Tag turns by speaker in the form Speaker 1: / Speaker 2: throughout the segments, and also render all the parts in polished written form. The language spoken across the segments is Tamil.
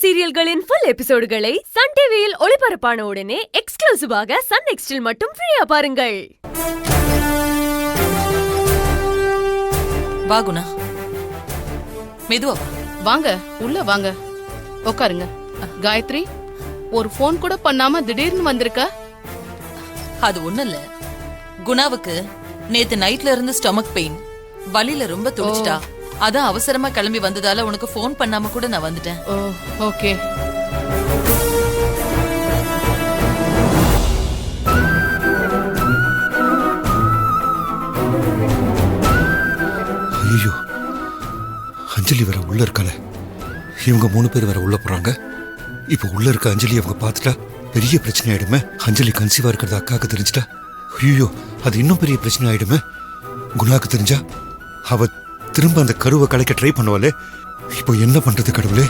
Speaker 1: சீரியல்களின் ஃபுல் எபிசோடுகளை சன் டிவியில் ஒளிபரப்பான உடனே எக்ஸ்க்ளூசிவாக சன் நெக்ஸ்டில் மட்டும் ஃப்ரீயா பாருங்கள்.
Speaker 2: வா குணா, மெதுவா வா.
Speaker 3: வாங்க, உள்ள வாங்க, உட்காருங்க. காயத்ரி, ஒரு போன் கூட பண்ணாம திடீர்னு வந்திருக்க?
Speaker 2: அது ஒண்ணும் இல்ல, குணாவுக்கு நேத்து நைட்ல இருந்து ஸ்டொமக் பெயின், வலியில ரொம்ப துடிச்சிட்டா. அதான் அவசரமா கிளம்பி வந்ததால உனக்கு போன் பண்ணாம கூட நான் வந்துட்டேன்.
Speaker 3: ஓகே.
Speaker 4: ஐயோ, அஞ்சலி வர உள்ள இருக்கால. இவங்க 3 பேர் வர உள்ள போறாங்க. இப்ப உள்ள இருக்க அஞ்சலி அவங்க பார்த்துட்டா பெரிய பிரச்சனை ஆயிடுமே. அஞ்சலி கன்சீவா இருக்கிறது அக்காவுக்கு தெரிஞ்சிட்டா, ஐயோ அது இன்னும் பெரிய பிரச்சனை ஆயிடுமே. குணாக்கு தெரிஞ்சா அவ திரும்ப அந்த கருவை கலைக்க ட்ரை பண்ணுவாளே. இப்போ என்ன பண்றது கடவுளே?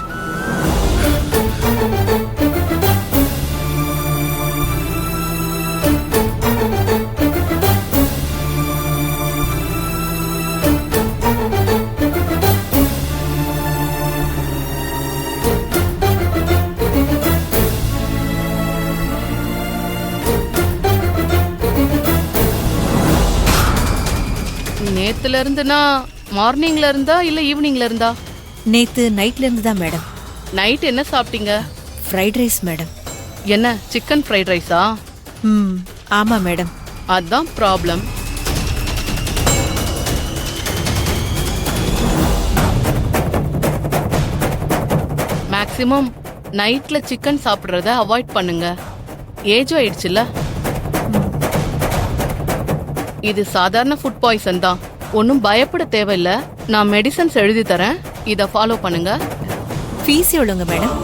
Speaker 3: நேத்துல இருந்துனா மார்னிங்ல இருந்தா இல்ல ஈவினிங்ல இருந்தா?
Speaker 5: நேத்து நைட்ல இருந்து தான் மேடம்.
Speaker 3: நைட் என்ன சாப்பிட்டீங்க?
Speaker 5: Fried rice madam.
Speaker 3: என்ன, சிக்கன் ஃப்ரைட் ரைஸா?
Speaker 5: ஆமா மேடம்.
Speaker 3: அதான் ப்ராப்ளம். மேக்ஸிமம் நைட்ல சிக்கன் சாப்பிடுறத அவாய்ட் பண்ணுங்க. ஏஜ் ஆயிடுச்சுல்ல. இது சாதாரண ஃபுட் பாய்சன் தான், ஒன்னும் பயப்பட தேவையில்ல. நான் மெடிசன்ஸ் எழுதி தரேன், இத ஃபாலோ பண்ணுங்க.
Speaker 5: Fees எவ்வளவுங்க madam?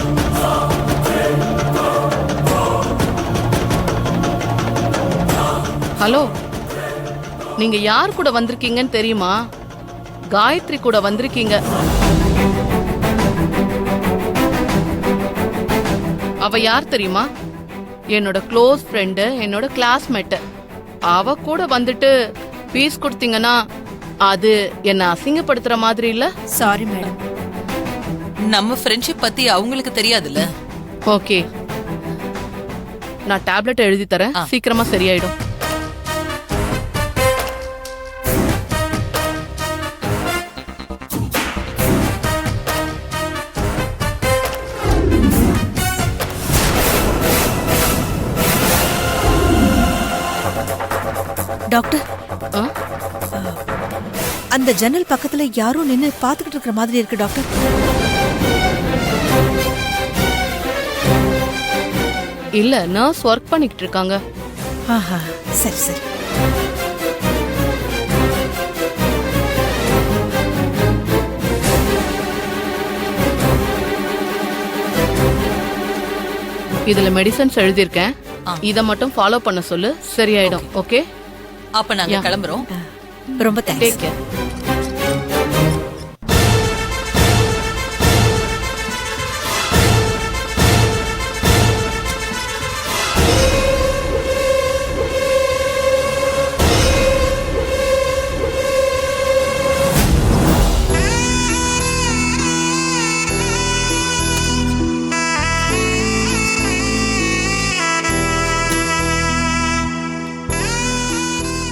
Speaker 3: ஹலோ, நீங்க யார் கூட வந்திருக்கீங்கன்னு தெரியுமா? காயத்ரி கூட வந்திருக்கீங்க. அவ யார் தெரியுமா? என்னோட க்ளோஸ் ஃப்ரெண்டு, என்னோட கிளாஸ்மேட். அவ கூட வந்துட்டு ஃபீஸ் கொடுத்தீங்கன்னா அது என்ன அசிங்கப்படுத்துற மாதிரி இல்ல?
Speaker 5: Sorry madam.
Speaker 2: நம்ம ஃப்ரெண்ட்ஷிப் பத்தி அவங்களுக்கு தெரியாதுல்ல.
Speaker 3: ஓகே, நான் டேப்லெட் எழுதி தரேன், சீக்கிரமா சரியாயிடும்.
Speaker 5: டாக்டர், அந்த ஜன்னல் பக்கத்துல யாரோ நின்னு பாத்துக்கிட்டு இருக்கிற மாதிரி இருக்கு டாக்டர்.
Speaker 3: இல்ல, நர்ஸ் ஒர்க் பண்ணிக்கிட்டு இருக்காங்க.
Speaker 5: ஆஹா, சரி சரி.
Speaker 3: இதுல மெடிசன்ஸ் எழுதியிருக்கேன், இத மட்டும் ஃபாலோ பண்ண சொல்லு, சரியாயிடும். ஓகே,
Speaker 2: அப்ப நாங்க கிளம்புறோம்.
Speaker 5: ரொம்ப தேங்க்ஸ்.
Speaker 3: Take care.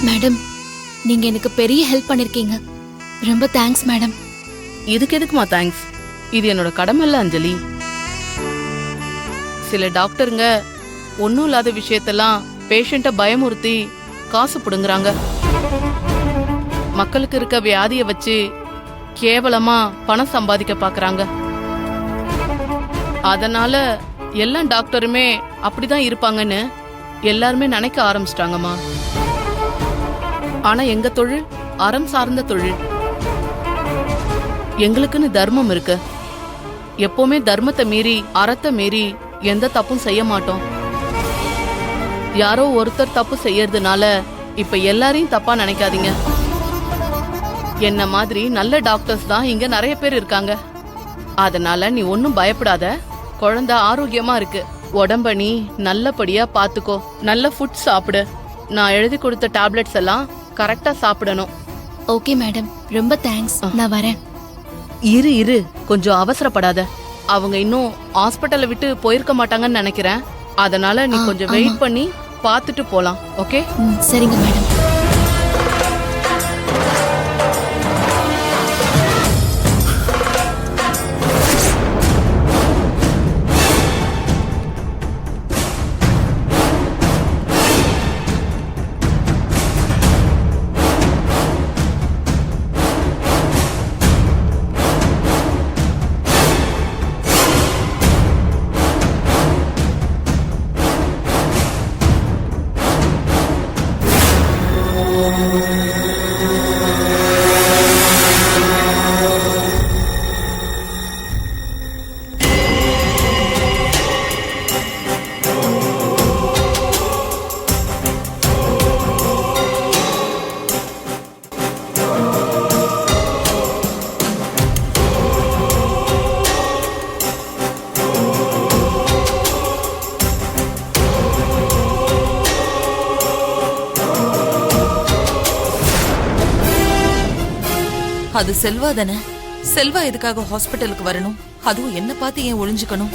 Speaker 6: மேடம், நீங்க எனக்கு பெரிய ஹெல்ப் பண்ணிருக்கீங்க. ரொம்ப தேங்க்ஸ் மேடம்.
Speaker 3: இதுக்கு எதுக்குமா தேங்க்ஸ்? இது என்னோட கடமை இல்ல அஞ்சலி. சில டாக்டருங்க ஒன்னும் இல்லாத விஷயத்தெல்லாம் பேஷண்ட்ட பயமுறுத்தி காசு புடுங்குறாங்க. மக்களுக்கு இருக்க வியாதிய வச்சு கேவலமா பணம் சம்பாதிக்க பாக்குறாங்க. அதனால எல்லா டாக்டருமே அப்படிதான் இருப்பாங்கன்னு எல்லாருமே நினைக்க ஆரம்பிச்சிட்டாங்கம்மா. ஆனா எங்க தொழில் அறம் சார்ந்த தொழில். எங்களுக்குன்னு தர்மம் இருக்கு. எப்பவுமே தர்மத்தை மீறி, அறத்தை மீறி எந்த தப்பும் செய்ய மாட்டோம். யாரோ ஒருத்தர் தப்பு செய்யறதுனால இப்ப எல்லாரையும் தப்பா நினைக்காதீங்க. என்ன மாதிரி நல்ல டாக்டர்ஸ் தான் இங்க நிறைய பேர் இருக்காங்க. அதனால நீ ஒன்னும் பயப்படாத. குழந்தை ஆரோக்கியமா இருக்கு. உடம்ப நீ நல்லபடியா பாத்துக்கோ. நல்ல ஃபுட் சாப்பிடு. நான் எழுதி கொடுத்த டேப்லெட்ஸ் எல்லாம் கரெக்டா சாப்பிடணும்.
Speaker 6: ஓகே மேடம், ரொம்ப தேங்க்ஸ். நான் வரேன்.
Speaker 3: இரு கொஞ்சம் அவசரப்படாத. அவங்க இன்னும் ஹாஸ்பிட்டலை விட்டு போயிருக்க மாட்டாங்கன்னு நினைக்கிறேன். அதனால நீ கொஞ்சம் வெயிட் பண்ணி பார்த்துட்டு போலாம். ஓகே?
Speaker 6: சரிங்க மேடம்.
Speaker 2: அது செல்வா தானே? செல்வா எதுக்காக ஹாஸ்பிட்டலுக்கு வரணும்? அதுவும் என்ன பார்த்து ஏன் ஒளிஞ்சுக்கணும்?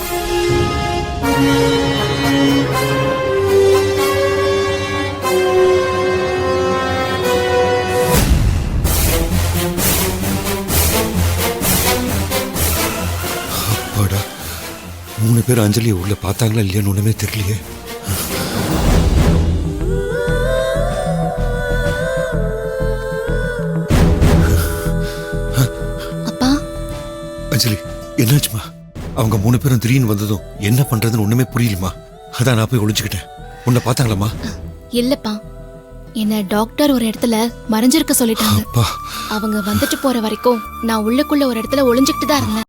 Speaker 4: அப்பாடா, 3 பேர் அஞ்சலியை உள்ள பார்த்தாங்களா இல்லையான்னு ஒண்ணுமே தெரியலையே. அஞ்சலி, என்னாச்சுமா? அவங்க 3 பேரும் திடீர்னு வந்ததும் என்ன பண்றதுன்னு ஒண்ணுமே புரியலமா. அதான் நான் போய் ஒளிஞ்சுக்கிட்டேன். உன்னை பார்த்தாங்களாமா?
Speaker 6: இல்லப்பா, என்ன டாக்டர் ஒரு இடத்துல மறைஞ்சிருக்க சொல்லிட்டாங்க.
Speaker 4: அப்பா,
Speaker 6: அவங்க வந்துட்டு போற வரைக்கும் நான் உள்ளுக்குள்ள ஒரு இடத்துல ஒளிஞ்சுக்கிட்டு தான் இருந்தேன்.